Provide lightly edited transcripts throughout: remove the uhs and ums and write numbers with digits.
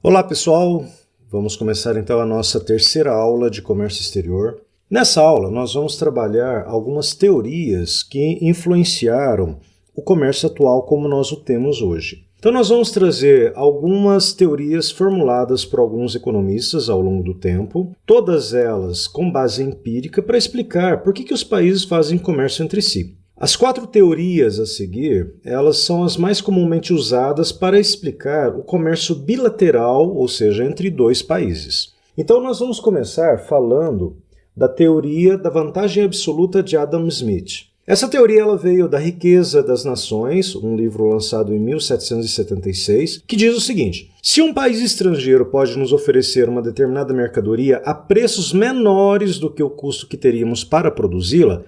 Olá pessoal, vamos começar então a nossa terceira aula de comércio exterior. Nessa aula nós vamos trabalhar algumas teorias que influenciaram o comércio atual como nós o temos hoje. Então nós vamos trazer algumas teorias formuladas por alguns economistas ao longo do tempo, todas elas com base empírica para explicar por que os países fazem comércio entre si. As 4 teorias a seguir, elas são as mais comumente usadas para explicar o comércio bilateral, ou seja, entre 2 países. Então nós vamos começar falando da teoria da vantagem absoluta de Adam Smith. Essa teoria ela veio da Riqueza das Nações, um livro lançado em 1776, que diz o seguinte: se um país estrangeiro pode nos oferecer uma determinada mercadoria a preços menores do que o custo que teríamos para produzi-la,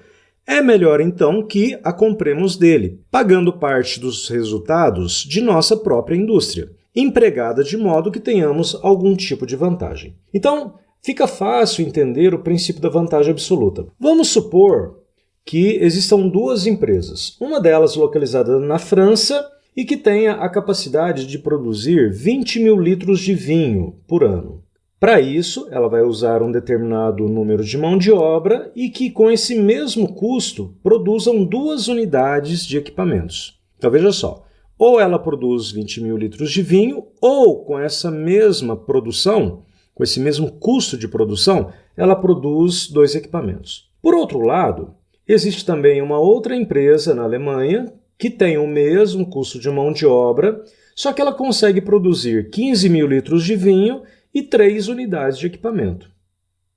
é melhor então que a compremos dele, pagando parte dos resultados de nossa própria indústria, empregada de modo que tenhamos algum tipo de vantagem. Então, fica fácil entender o princípio da vantagem absoluta. Vamos supor que existam 2 empresas, uma delas localizada na França e que tenha a capacidade de produzir 20 mil litros de vinho por ano. Para isso, ela vai usar um determinado número de mão de obra e que, com esse mesmo custo, produzam 2 unidades de equipamentos. Então, veja só, ou ela produz 20 mil litros de vinho, ou com essa mesma produção, com esse mesmo custo de produção, ela produz 2 equipamentos. Por outro lado, existe também uma outra empresa na Alemanha que tem o mesmo custo de mão de obra, só que ela consegue produzir 15 mil litros de vinho e 3 unidades de equipamento.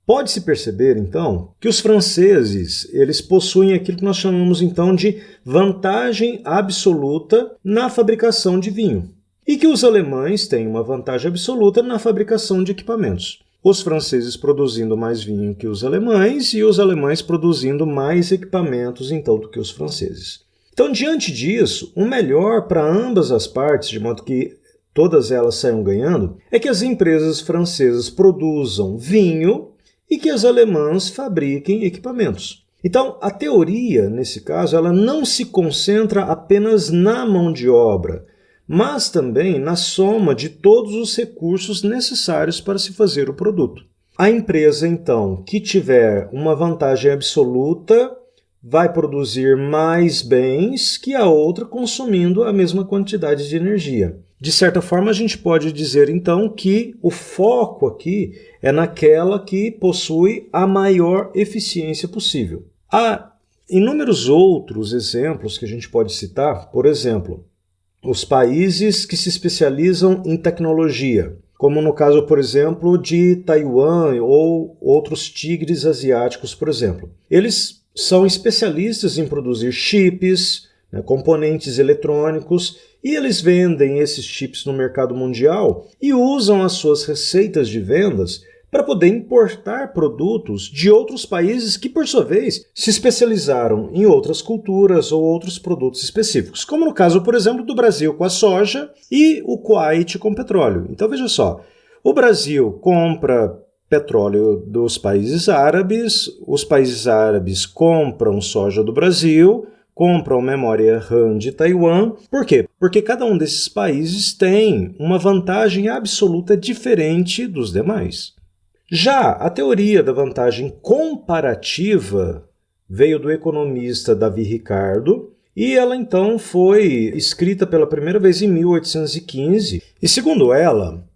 Pode-se perceber, então, que os franceses eles possuem aquilo que nós chamamos, então, de vantagem absoluta na fabricação de vinho, e que os alemães têm uma vantagem absoluta na fabricação de equipamentos. Os franceses produzindo mais vinho que os alemães e os alemães produzindo mais equipamentos, então, do que os franceses. Então, diante disso, o melhor para ambas as partes, de modo que todas elas saiam ganhando, é que as empresas francesas produzam vinho e que as alemãs fabriquem equipamentos. Então, a teoria, nesse caso, ela não se concentra apenas na mão de obra, mas também na soma de todos os recursos necessários para se fazer o produto. A empresa, então, que tiver uma vantagem absoluta, vai produzir mais bens que a outra consumindo a mesma quantidade de energia. De certa forma, a gente pode dizer, então, que o foco aqui é naquela que possui a maior eficiência possível. Há inúmeros outros exemplos que a gente pode citar, por exemplo, os países que se especializam em tecnologia, como no caso, por exemplo, de Taiwan ou outros tigres asiáticos, por exemplo. Eles são especialistas em produzir chips, componentes eletrônicos, e eles vendem esses chips no mercado mundial e usam as suas receitas de vendas para poder importar produtos de outros países que, por sua vez, se especializaram em outras culturas ou outros produtos específicos, como no caso, por exemplo, do Brasil com a soja e o Kuwait com petróleo. Então, veja só, o Brasil compra petróleo dos países árabes, os países árabes compram soja do Brasil, compram memória RAM de Taiwan. Por quê? Porque cada um desses países tem uma vantagem absoluta diferente dos demais. Já a teoria da vantagem comparativa veio do economista Davi Ricardo e ela então foi escrita pela primeira vez em 1815 e, segundo ela,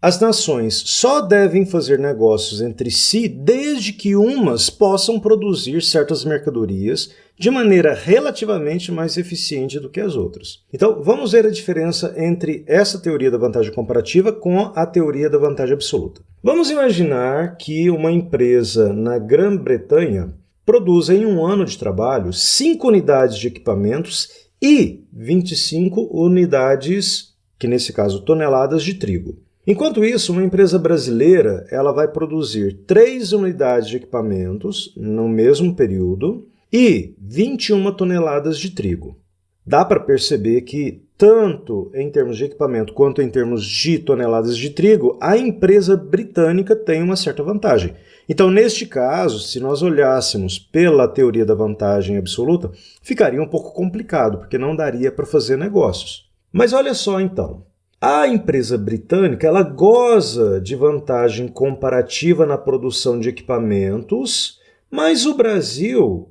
as nações só devem fazer negócios entre si desde que umas possam produzir certas mercadorias de maneira relativamente mais eficiente do que as outras. Então, vamos ver a diferença entre essa teoria da vantagem comparativa com a teoria da vantagem absoluta. Vamos imaginar que uma empresa na Grã-Bretanha produza em um ano de trabalho 5 unidades de equipamentos e 25 unidades, que nesse caso toneladas de trigo. Enquanto isso, uma empresa brasileira ela vai produzir 3 unidades de equipamentos no mesmo período e 21 toneladas de trigo. Dá para perceber que, tanto em termos de equipamento quanto em termos de toneladas de trigo, a empresa britânica tem uma certa vantagem. Então, neste caso, se nós olhássemos pela teoria da vantagem absoluta, ficaria um pouco complicado, porque não daria para fazer negócios. Mas olha só então. A empresa britânica ela goza de vantagem comparativa na produção de equipamentos, mas o Brasil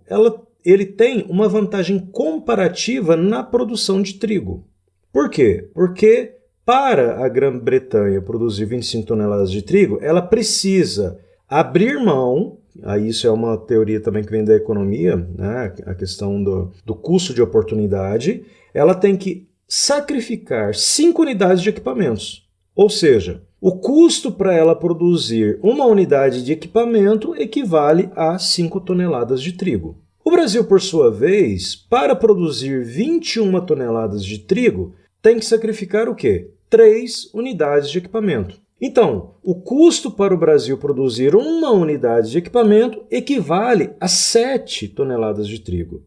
ele tem uma vantagem comparativa na produção de trigo. Por quê? Porque para a Grã-Bretanha produzir 25 toneladas de trigo, ela precisa abrir mão, aí isso é uma teoria também que vem da economia, né, a questão do custo de oportunidade, ela tem que sacrificar 5 unidades de equipamentos. Ou seja, o custo para ela produzir uma unidade de equipamento equivale a 5 toneladas de trigo. O Brasil, por sua vez, para produzir 21 toneladas de trigo, tem que sacrificar o quê? 3 unidades de equipamento. Então, o custo para o Brasil produzir uma unidade de equipamento equivale a 7 toneladas de trigo.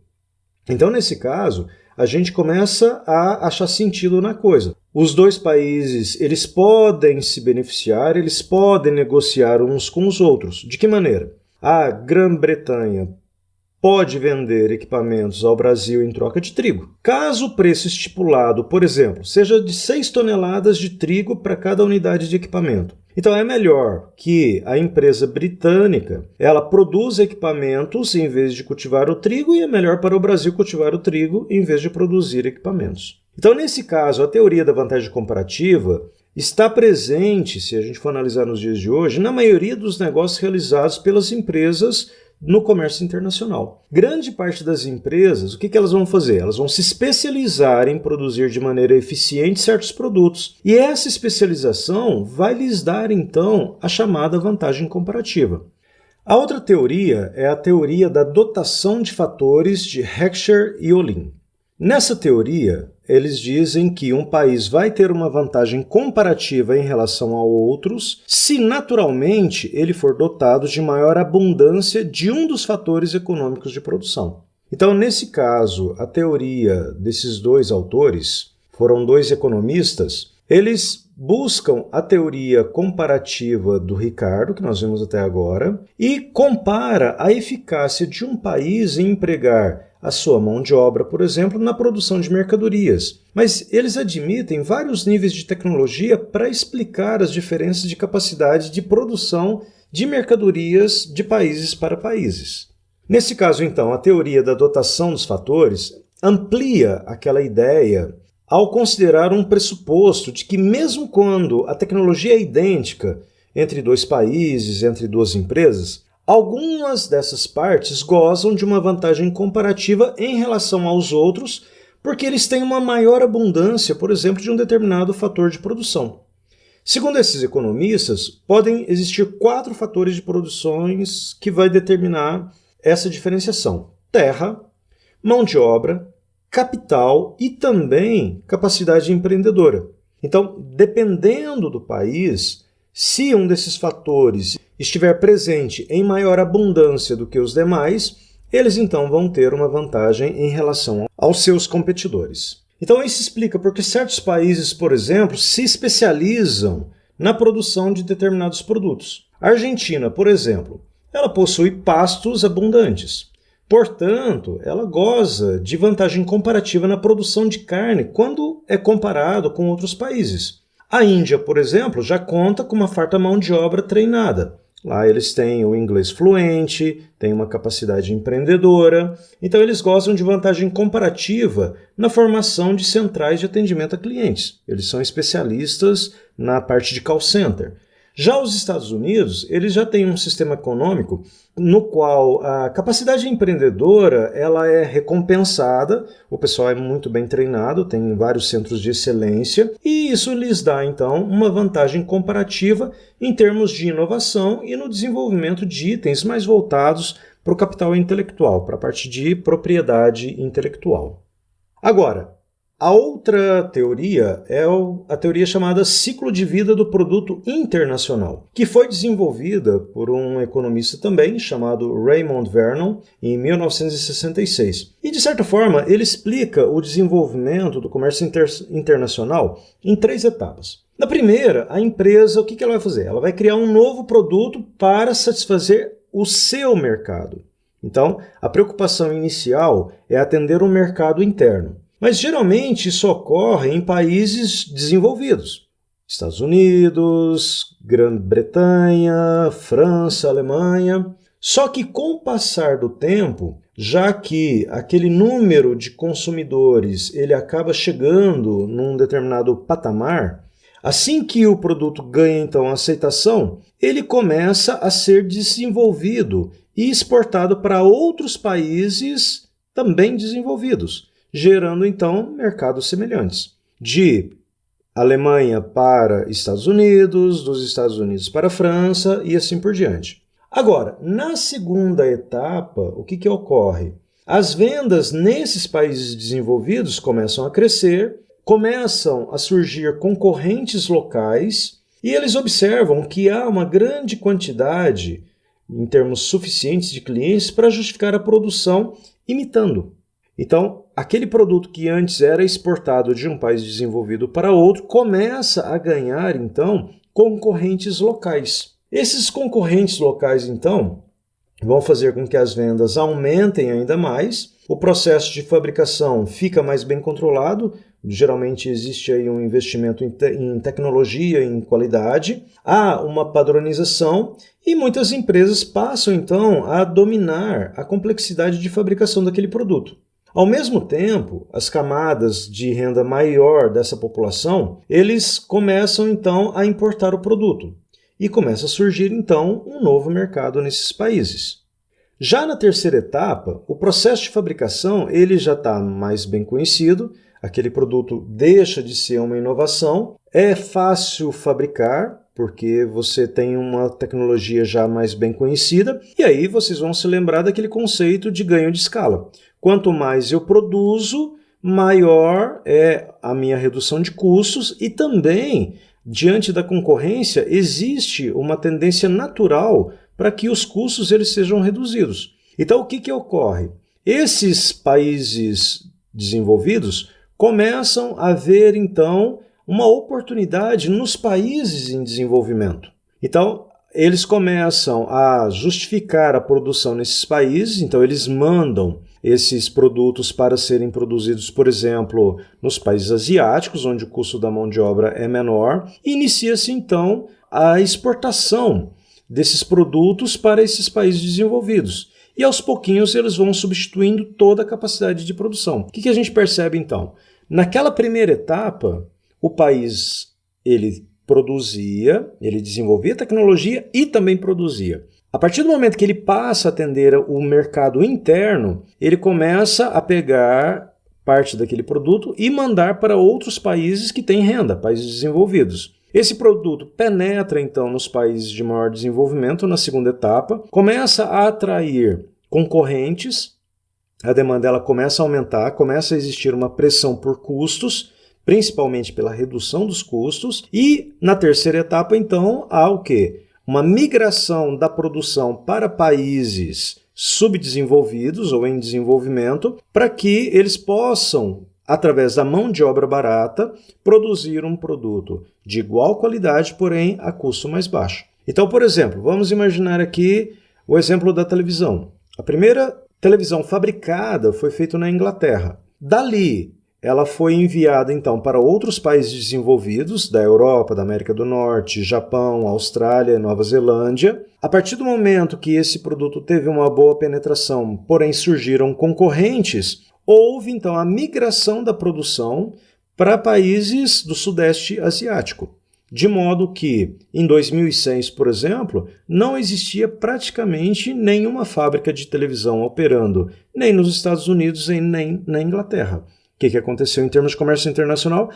Então, nesse caso, a gente começa a achar sentido na coisa. Os dois países, eles podem se beneficiar, eles podem negociar uns com os outros. De que maneira? A Grã-Bretanha pode vender equipamentos ao Brasil em troca de trigo. Caso o preço estipulado, por exemplo, seja de 6 toneladas de trigo para cada unidade de equipamento. Então é melhor que a empresa britânica ela produza equipamentos em vez de cultivar o trigo e é melhor para o Brasil cultivar o trigo em vez de produzir equipamentos. Então nesse caso a teoria da vantagem comparativa está presente, se a gente for analisar nos dias de hoje, na maioria dos negócios realizados pelas empresas no comércio internacional. Grande parte das empresas, o que elas vão fazer? Elas vão se especializar em produzir de maneira eficiente certos produtos. E essa especialização vai lhes dar, então, a chamada vantagem comparativa. A outra teoria é a teoria da dotação de fatores de Heckscher e Ohlin. Nessa teoria, eles dizem que um país vai ter uma vantagem comparativa em relação a outros se naturalmente ele for dotado de maior abundância de um dos fatores econômicos de produção. Então, nesse caso, a teoria desses dois autores, foram dois economistas, eles buscam a teoria comparativa do Ricardo, que nós vimos até agora, e compara a eficácia de um país em empregar a sua mão de obra, por exemplo, na produção de mercadorias. Mas eles admitem vários níveis de tecnologia para explicar as diferenças de capacidade de produção de mercadorias de países para países. Nesse caso, então, a teoria da dotação dos fatores amplia aquela ideia ao considerar um pressuposto de que mesmo quando a tecnologia é idêntica entre dois países, entre duas empresas, algumas dessas partes gozam de uma vantagem comparativa em relação aos outros, porque eles têm uma maior abundância, por exemplo, de um determinado fator de produção. Segundo esses economistas, podem existir 4 fatores de produções que vai determinar essa diferenciação: terra, mão de obra, capital e também capacidade empreendedora. Então, dependendo do país, se um desses fatores estiver presente em maior abundância do que os demais, eles então vão ter uma vantagem em relação aos seus competidores. Então isso explica porque certos países, por exemplo, se especializam na produção de determinados produtos. A Argentina, por exemplo, ela possui pastos abundantes. Portanto, ela goza de vantagem comparativa na produção de carne quando é comparado com outros países. A Índia, por exemplo, já conta com uma farta mão de obra treinada. Lá eles têm o inglês fluente, têm uma capacidade empreendedora, então eles gozam de vantagem comparativa na formação de centrais de atendimento a clientes. Eles são especialistas na parte de call center. Já os Estados Unidos, eles já têm um sistema econômico no qual a capacidade empreendedora ela é recompensada, o pessoal é muito bem treinado, tem vários centros de excelência, e isso lhes dá, então, uma vantagem comparativa em termos de inovação e no desenvolvimento de itens mais voltados para o capital intelectual, para a parte de propriedade intelectual. Agora, a outra teoria é a teoria chamada ciclo de vida do produto internacional, que foi desenvolvida por um economista também chamado Raymond Vernon em 1966. E, de certa forma, ele explica o desenvolvimento do comércio internacional em 3 etapas. Na primeira, a empresa, o que ela vai fazer? Ela vai criar um novo produto para satisfazer o seu mercado. Então, a preocupação inicial é atender um mercado interno. Mas geralmente isso ocorre em países desenvolvidos. Estados Unidos, Grã-Bretanha, França, Alemanha. Só que com o passar do tempo, já que aquele número de consumidores ele acaba chegando num determinado patamar, assim que o produto ganha então aceitação, ele começa a ser desenvolvido e exportado para outros países também desenvolvidos, gerando então mercados semelhantes. De Alemanha para Estados Unidos, dos Estados Unidos para a França e assim por diante. Agora, na segunda etapa, o que ocorre? As vendas nesses países desenvolvidos começam a crescer, começam a surgir concorrentes locais e eles observam que há uma grande quantidade, em termos suficientes de clientes, para justificar a produção imitando. Então, aquele produto que antes era exportado de um país desenvolvido para outro começa a ganhar, então, concorrentes locais. Esses concorrentes locais, então, vão fazer com que as vendas aumentem ainda mais, o processo de fabricação fica mais bem controlado, geralmente existe aí um investimento em tecnologia, em qualidade, há uma padronização e muitas empresas passam, então, a dominar a complexidade de fabricação daquele produto. Ao mesmo tempo, as camadas de renda maior dessa população, eles começam então a importar o produto e começa a surgir então um novo mercado nesses países. Já na terceira etapa, o processo de fabricação ele já está mais bem conhecido, aquele produto deixa de ser uma inovação, é fácil fabricar, porque você tem uma tecnologia já mais bem conhecida, e aí vocês vão se lembrar daquele conceito de ganho de escala. Quanto mais eu produzo, maior é a minha redução de custos e também, diante da concorrência, existe uma tendência natural para que os custos eles sejam reduzidos. Então, o que ocorre? Esses países desenvolvidos começam a ver, então, uma oportunidade nos países em desenvolvimento. Então, eles começam a justificar a produção nesses países, então eles mandam esses produtos para serem produzidos, por exemplo, nos países asiáticos, onde o custo da mão de obra é menor, e inicia-se então a exportação desses produtos para esses países desenvolvidos. E aos pouquinhos eles vão substituindo toda a capacidade de produção. O que a gente percebe então? Naquela primeira etapa, o país ele produzia, ele desenvolvia tecnologia e também produzia. A partir do momento que ele passa a atender o mercado interno, ele começa a pegar parte daquele produto e mandar para outros países que têm renda, países desenvolvidos. Esse produto penetra então nos países de maior desenvolvimento na segunda etapa, começa a atrair concorrentes, a demanda ela começa a aumentar, começa a existir uma pressão por custos, principalmente pela redução dos custos, e na terceira etapa então há o quê? Uma migração da produção para países subdesenvolvidos ou em desenvolvimento, para que eles possam, através da mão de obra barata, produzir um produto de igual qualidade, porém a custo mais baixo. Então, por exemplo, vamos imaginar aqui o exemplo da televisão. A primeira televisão fabricada foi feita na Inglaterra. Dali, ela foi enviada então para outros países desenvolvidos, da Europa, da América do Norte, Japão, Austrália, Nova Zelândia. A partir do momento que esse produto teve uma boa penetração, porém surgiram concorrentes, houve então a migração da produção para países do Sudeste Asiático. De modo que, em 2006, por exemplo, não existia praticamente nenhuma fábrica de televisão operando, nem nos Estados Unidos nem na Inglaterra. O que aconteceu em termos de comércio internacional?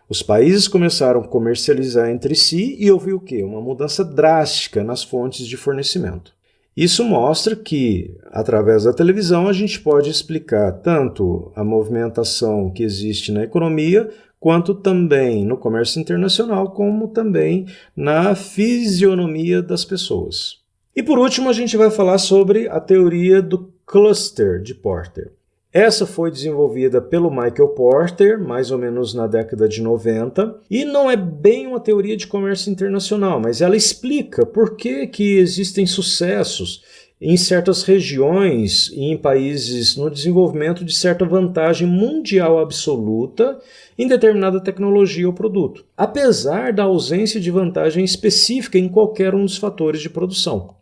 Os países começaram a comercializar entre si e houve o quê? Uma mudança drástica nas fontes de fornecimento. Isso mostra que, através da televisão, a gente pode explicar tanto a movimentação que existe na economia, quanto também no comércio internacional, como também na fisionomia das pessoas. E por último, a gente vai falar sobre a teoria do cluster de Porter. Essa foi desenvolvida pelo Michael Porter, mais ou menos na década de 90, e não é bem uma teoria de comércio internacional, mas ela explica por que existem sucessos em certas regiões e em países no desenvolvimento de certa vantagem mundial absoluta em determinada tecnologia ou produto, apesar da ausência de vantagem específica em qualquer um dos fatores de produção.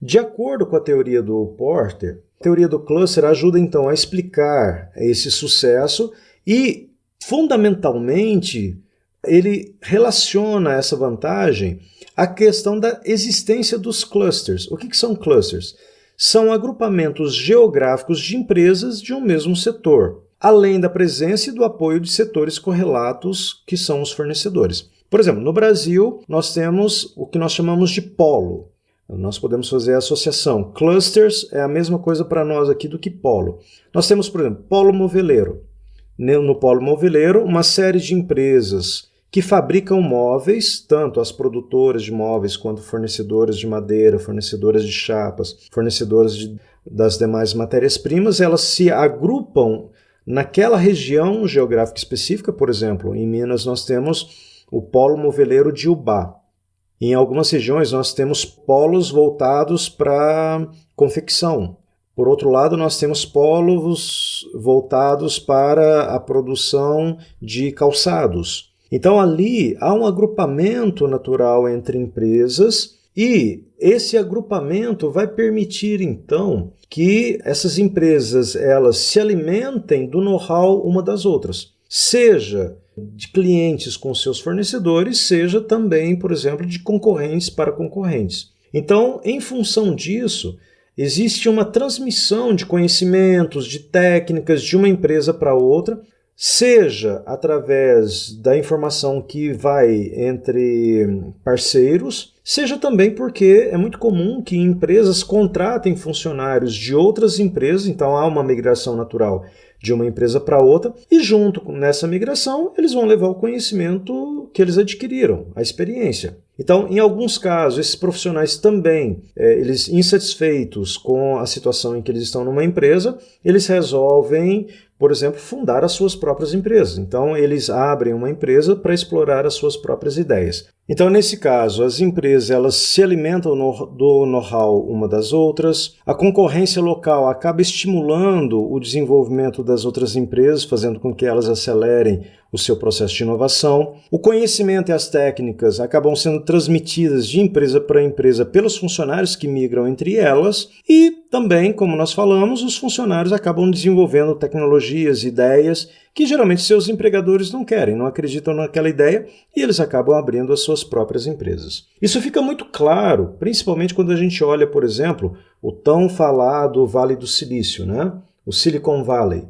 De acordo com a teoria do Porter, a teoria do cluster ajuda então a explicar esse sucesso e, fundamentalmente, ele relaciona essa vantagem à questão da existência dos clusters. O que são clusters? São agrupamentos geográficos de empresas de um mesmo setor, além da presença e do apoio de setores correlatos, que são os fornecedores. Por exemplo, no Brasil, nós temos o que nós chamamos de polo. Nós podemos fazer a associação. Clusters é a mesma coisa para nós aqui do que polo. Nós temos, por exemplo, polo moveleiro. No polo moveleiro, uma série de empresas que fabricam móveis, tanto as produtoras de móveis quanto fornecedoras de madeira, fornecedoras de chapas, fornecedoras das demais matérias-primas, elas se agrupam naquela região geográfica específica. Por exemplo, em Minas nós temos o polo moveleiro de Ubá. Em algumas regiões nós temos polos voltados para confecção. Por outro lado, nós temos polos voltados para a produção de calçados. Então ali há um agrupamento natural entre empresas e esse agrupamento vai permitir então que essas empresas elas se alimentem do know-how uma das outras, seja de clientes com seus fornecedores, seja também, por exemplo, de concorrentes para concorrentes. Então, em função disso, existe uma transmissão de conhecimentos, de técnicas de uma empresa para outra, seja através da informação que vai entre parceiros, seja também porque é muito comum que empresas contratem funcionários de outras empresas, então há uma migração natural de uma empresa para outra, e junto nessa migração eles vão levar o conhecimento que eles adquiriram, a experiência. Então, em alguns casos, esses profissionais também, eles insatisfeitos com a situação em que eles estão numa empresa, eles resolvem, por exemplo, fundar as suas próprias empresas. Então, eles abrem uma empresa para explorar as suas próprias ideias. Então, nesse caso, as empresas elas se alimentam do know-how uma das outras, a concorrência local acaba estimulando o desenvolvimento das outras empresas, fazendo com que elas acelerem o seu processo de inovação. O conhecimento e as técnicas acabam sendo transmitidas de empresa para empresa pelos funcionários que migram entre elas e também, como nós falamos, os funcionários acabam desenvolvendo tecnologias, ideias que geralmente seus empregadores não querem, não acreditam naquela ideia e eles acabam abrindo as suas próprias empresas. Isso fica muito claro, principalmente quando a gente olha, por exemplo, o tão falado Vale do Silício, né? O Silicon Valley.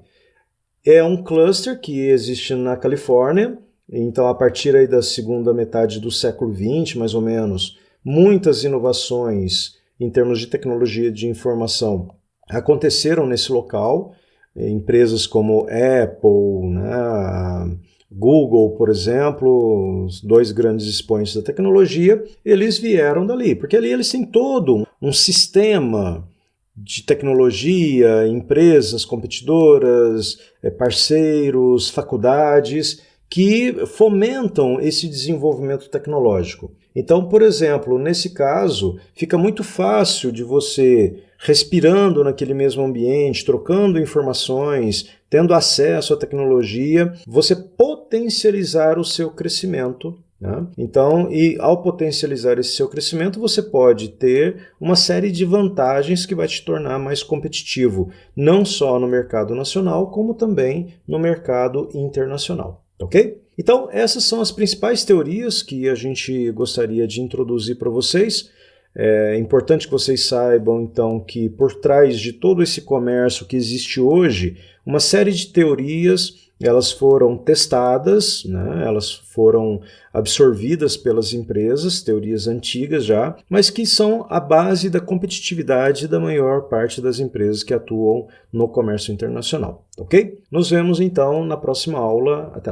É um cluster que existe na Califórnia, então a partir aí da segunda metade do século XX, mais ou menos, muitas inovações em termos de tecnologia de informação aconteceram nesse local. Empresas como Apple, né, Google, por exemplo, os dois grandes expoentes da tecnologia, eles vieram dali, porque ali eles têm todo um sistema de tecnologia, empresas competidoras, parceiros, faculdades, que fomentam esse desenvolvimento tecnológico. Então, por exemplo, nesse caso, fica muito fácil de você, respirando naquele mesmo ambiente, trocando informações, tendo acesso à tecnologia, você potencializar o seu crescimento. Né? Então, e ao potencializar esse seu crescimento, você pode ter uma série de vantagens que vai te tornar mais competitivo, não só no mercado nacional, como também no mercado internacional. Ok? Então, essas são as principais teorias que a gente gostaria de introduzir para vocês. É importante que vocês saibam, então, que por trás de todo esse comércio que existe hoje, uma série de teorias, elas foram testadas, né? Elas foram absorvidas pelas empresas, teorias antigas já, mas que são a base da competitividade da maior parte das empresas que atuam no comércio internacional, ok? Nos vemos, então, na próxima aula. Até lá.